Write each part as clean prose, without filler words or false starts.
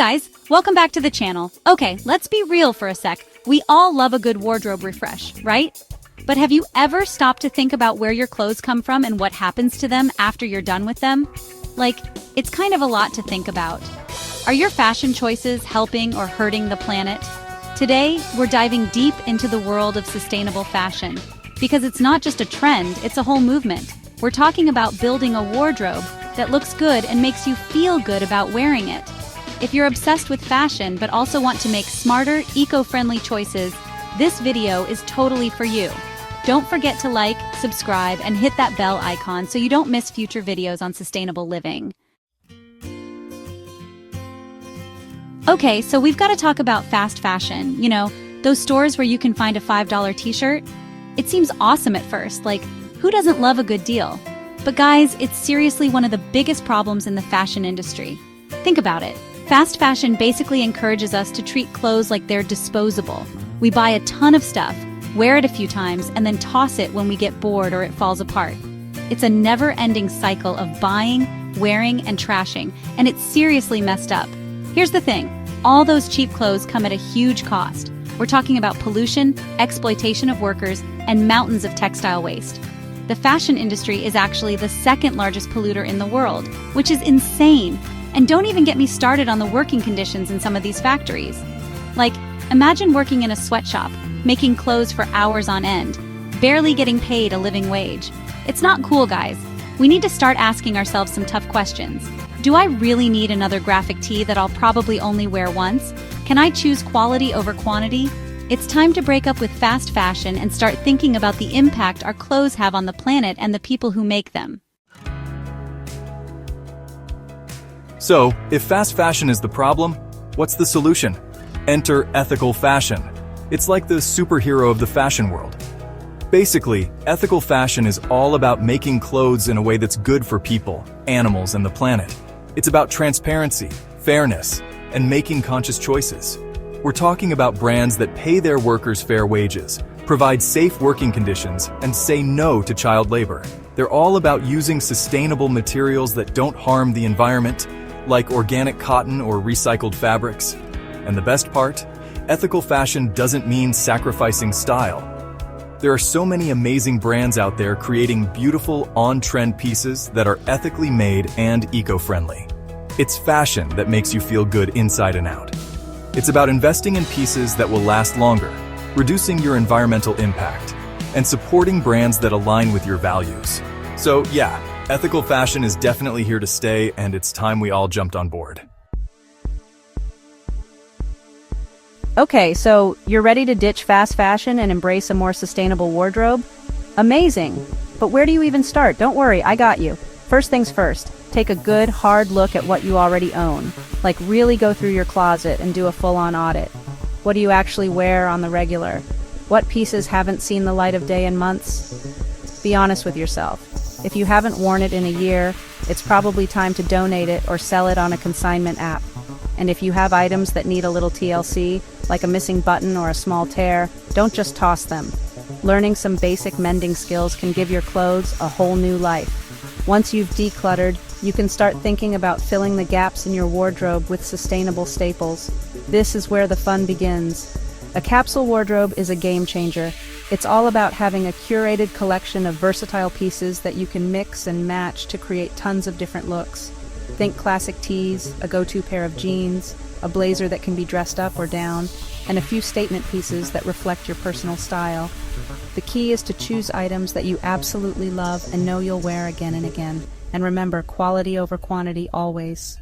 guys, welcome back to the channel. Okay, let's be real for a sec. We all love a good wardrobe refresh, right? But have you ever stopped to think about where your clothes come from and what happens to them after you're done with them? Like, it's kind of a lot to think about. Are your fashion choices helping or hurting the planet? Today, we're diving deep into the world of sustainable fashion. Because it's not just a trend, it's a whole movement. We're talking about building a wardrobe that looks good and makes you feel good about wearing it. If you're obsessed with fashion but also want to make smarter, eco-friendly choices, this video is totally for you. Don't forget to like, subscribe, and hit that bell icon so you don't miss future videos on sustainable living. Okay, so we've got to talk about fast fashion. You know, those stores where you can find a $5 t-shirt? It seems awesome at first, like, who doesn't love a good deal? But guys, it's seriously one of the biggest problems in the fashion industry. Think about it. Fast fashion basically encourages us to treat clothes like they're disposable. We buy a ton of stuff, wear it a few times, and then toss it when we get bored or it falls apart. It's a never-ending cycle of buying, wearing, and trashing, and it's seriously messed up. Here's the thing, all those cheap clothes come at a huge cost. We're talking about pollution, exploitation of workers, and mountains of textile waste. The fashion industry is actually the second largest polluter in the world, which is insane. And don't even get me started on the working conditions in some of these factories. Like, imagine working in a sweatshop, making clothes for hours on end, barely getting paid a living wage. It's not cool, guys. We need to start asking ourselves some tough questions. Do I really need another graphic tee that I'll probably only wear once? Can I choose quality over quantity? It's time to break up with fast fashion and start thinking about the impact our clothes have on the planet and the people who make them. So, if fast fashion is the problem, what's the solution? Enter ethical fashion. It's like the superhero of the fashion world. Basically, ethical fashion is all about making clothes in a way that's good for people, animals, and the planet. It's about transparency, fairness, and making conscious choices. We're talking about brands that pay their workers fair wages, provide safe working conditions, and say no to child labor. They're all about using sustainable materials that don't harm the environment, like organic cotton or recycled fabrics. And the best part? Ethical fashion doesn't mean sacrificing style. There are so many amazing brands out there creating beautiful, on-trend pieces that are ethically made and eco-friendly. It's fashion that makes you feel good inside and out. It's about investing in pieces that will last longer, reducing your environmental impact, and supporting brands that align with your values. So yeah, ethical fashion is definitely here to stay, and it's time we all jumped on board. Okay, so you're ready to ditch fast fashion and embrace a more sustainable wardrobe? Amazing! But where do you even start? Don't worry, I got you. First things first, take a good, hard look at what you already own. Like, really go through your closet and do a full-on audit. What do you actually wear on the regular? What pieces haven't seen the light of day in months? Be honest with yourself. If you haven't worn it in a year, it's probably time to donate it or sell it on a consignment app. And if you have items that need a little TLC, like a missing button or a small tear, don't just toss them. Learning some basic mending skills can give your clothes a whole new life. Once you've decluttered, you can start thinking about filling the gaps in your wardrobe with sustainable staples. This is where the fun begins. A capsule wardrobe is a game changer. It's all about having a curated collection of versatile pieces that you can mix and match to create tons of different looks. Think classic tees, a go-to pair of jeans, a blazer that can be dressed up or down, and a few statement pieces that reflect your personal style. The key is to choose items that you absolutely love and know you'll wear again and again. And remember, quality over quantity always.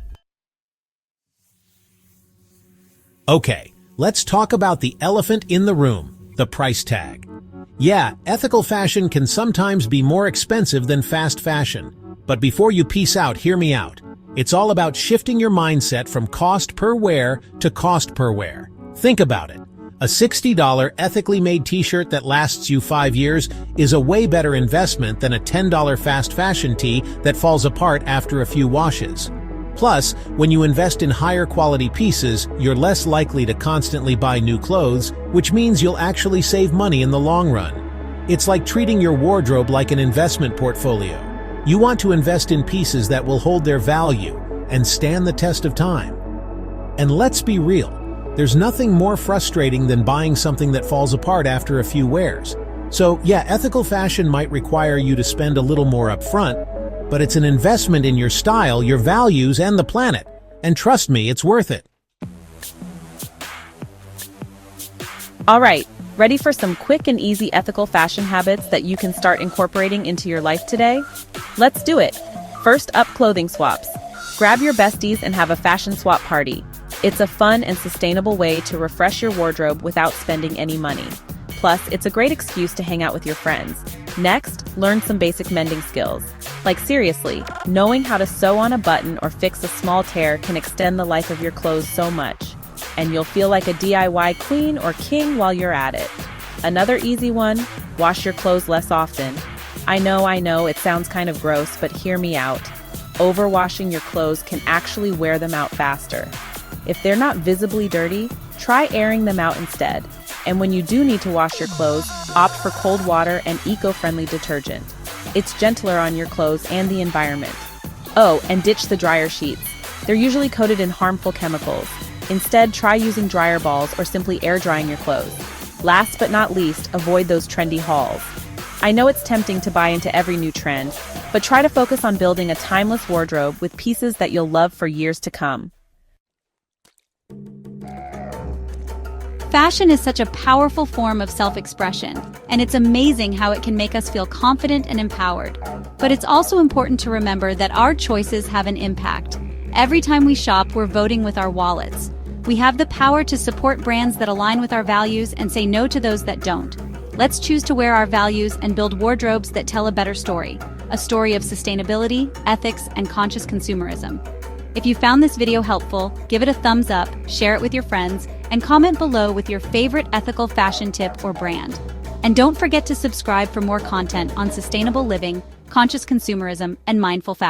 Okay, let's talk about the elephant in the room, the price tag. Yeah, ethical fashion can sometimes be more expensive than fast fashion. But before you peace out, hear me out. It's all about shifting your mindset from cost per wear to cost per wear. Think about it. A $60 ethically made t-shirt that lasts you 5 years is a way better investment than a $10 fast fashion tee that falls apart after a few washes. Plus, when you invest in higher quality pieces, you're less likely to constantly buy new clothes, which means you'll actually save money in the long run. It's like treating your wardrobe like an investment portfolio. You want to invest in pieces that will hold their value and stand the test of time. And let's be real, there's nothing more frustrating than buying something that falls apart after a few wears. So yeah, ethical fashion might require you to spend a little more upfront, but it's an investment in your style, your values, and the planet. And trust me, it's worth it. All right, ready for some quick and easy ethical fashion habits that you can start incorporating into your life today? Let's do it. First up, clothing swaps. Grab your besties and have a fashion swap party. It's a fun and sustainable way to refresh your wardrobe without spending any money. Plus, it's a great excuse to hang out with your friends. Next, learn some basic mending skills. Like seriously, knowing how to sew on a button or fix a small tear can extend the life of your clothes so much. And you'll feel like a DIY queen or king while you're at it. Another easy one, wash your clothes less often. I know, it sounds kind of gross, but hear me out. Overwashing your clothes can actually wear them out faster. If they're not visibly dirty, try airing them out instead. And when you do need to wash your clothes, opt for cold water and eco-friendly detergent. It's gentler on your clothes and the environment. Oh, and ditch the dryer sheets. They're usually coated in harmful chemicals. Instead, try using dryer balls or simply air drying your clothes. Last but not least, avoid those trendy hauls. I know it's tempting to buy into every new trend, but try to focus on building a timeless wardrobe with pieces that you'll love for years to come. Fashion is such a powerful form of self-expression, and it's amazing how it can make us feel confident and empowered. But it's also important to remember that our choices have an impact. Every time we shop, we're voting with our wallets. We have the power to support brands that align with our values and say no to those that don't. Let's choose to wear our values and build wardrobes that tell a better story, a story of sustainability, ethics, and conscious consumerism. If you found this video helpful, give it a thumbs up, share it with your friends, and comment below with your favorite ethical fashion tip or brand. And don't forget to subscribe for more content on sustainable living, conscious consumerism, and mindful fashion.